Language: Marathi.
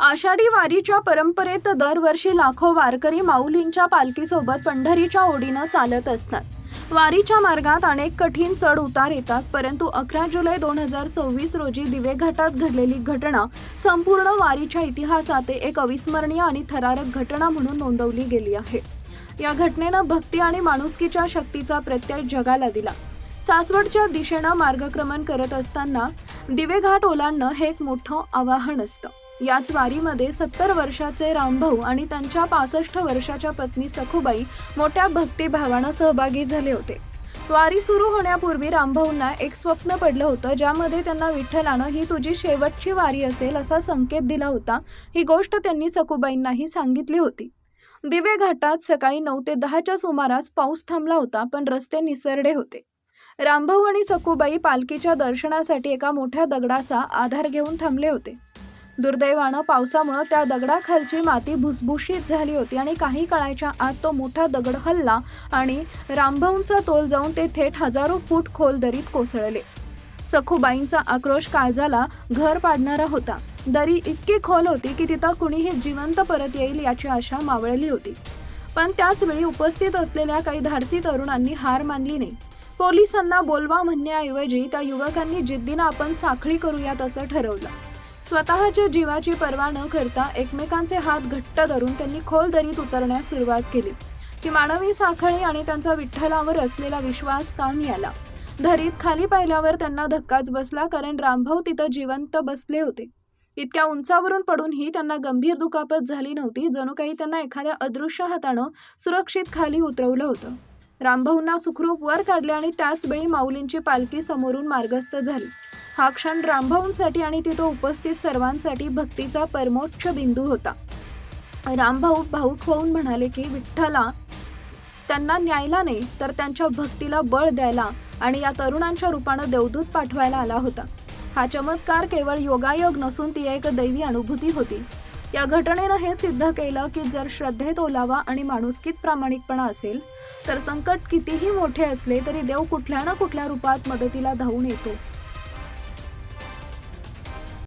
आषाढी वारीच्या परंपरेत दरवर्षी लाखो वारकरी माऊलींच्या पालखीसोबत पंढरीच्या ओढीनं चालत असतात. वारीच्या मार्गात अनेक कठीण चढ उतार येतात, परंतु 11 जुलै 2026 रोजी दिवे घाटात घडलेली घटना संपूर्ण वारीच्या इतिहासात एक अविस्मरणीय आणि थरारक घटना म्हणून नोंदवली गेली आहे. या घटनेनं भक्ती आणि माणुसकीच्या शक्तीचा प्रत्यय जगाला दिला. सासवडच्या दिशेनं मार्गक्रमण करत असताना दिवे घाट ओलांडणं हे एक मोठं आवाहन असतं. याच वारीमध्ये 70 वर्षाचे रामभाऊ आणि त्यांच्या 65 वर्षाच्या पत्नी सखूबाई मोठ्या भक्तिभावानं सहभागी झाले होते. वारी सुरू होण्यापूर्वी रामभाऊंना एक स्वप्न पडलं होतं, ज्यामध्ये त्यांना विठ्ठलानं ही तुझी शेवटची वारी असेल असा संकेत दिला होता. ही गोष्ट त्यांनी सखूबाईंनाही सांगितली होती. दिवे घाटात सकाळी 9 ते 10च्या सुमारास पाऊस थांबला होता, पण रस्ते निसरडे होते. रामभाऊ आणि सखूबाई पालखीच्या दर्शनासाठी एका मोठ्या दगडाचा आधार घेऊन थांबले होते. दुर्दैवानं पावसामुळे त्या दगडाखालची माती भुसभुशीत झाली होती आणि काही काळाच्या आत तो मोठा दगड हलला आणि रामभाऊंचा तोल जाऊन ते थेट हजारो फूट खोल दरीत कोसळले. सखूबाईंचा आक्रोश काळजाला घर पाडणारा होता. दरी इतकी खोल होती की तिथं कुणीही जिवंत परत येईल याची आशा मावळली होती. पण त्याच वेळी उपस्थित असलेल्या काही धाडसी तरुणांनी हार मानली नाही. पोलिसांना बोलवा म्हणण्याऐवजी त्या युवकांनी जिद्दीनं आपण साखळी करूयात असं ठरवलं. स्वतःच्या जीवाची पर्वा न करता एकमेकांचे हात घट्ट धरून त्यांनी खोल दरीत उतरण्यास सुरुवात केली. ती मानवी साखळी आणि त्यांचा विठ्ठलावर असलेला विश्वास कामी आला. दरीत खाली पाहिल्यावर त्यांना धक्काच बसला, कारण रामभाऊ तिथं जिवंत बसले होते. इतक्या उंचावरून पडूनही त्यांना गंभीर दुखापत झाली नव्हती. जणू काही त्यांना एखाद्या अदृश्य हातानं सुरक्षित खाली उतरवलं होतं. रामभाऊंना सुखरूप वर काढले आणि त्याच वेळी माऊलींची पालखी समोरून मार्गस्थ झाली. हा क्षण रामभाऊंसाठी आणि तिथं उपस्थित सर्वांसाठी भक्तीचा परमोच्च बिंदू होता. रामभाऊ भाऊक होऊन म्हणाले की विठ्ठला त्यांना न्यायला नाही, तर त्यांच्या भक्तीला बळ द्यायला आणि या तरुणांच्या रूपानं देवदूत पाठवायला आला होता. हा चमत्कार केवळ योगायोग नसून ती एक दैवी अनुभूती होती. या घटनेनं हे सिद्ध केलं की जर श्रद्धेत ओलावा आणि माणुसकीत प्रामाणिकपणा असेल, तर संकट कितीही मोठे असले तरी देव कुठल्या ना कुठल्या रूपात मदतीला धावून येतोच.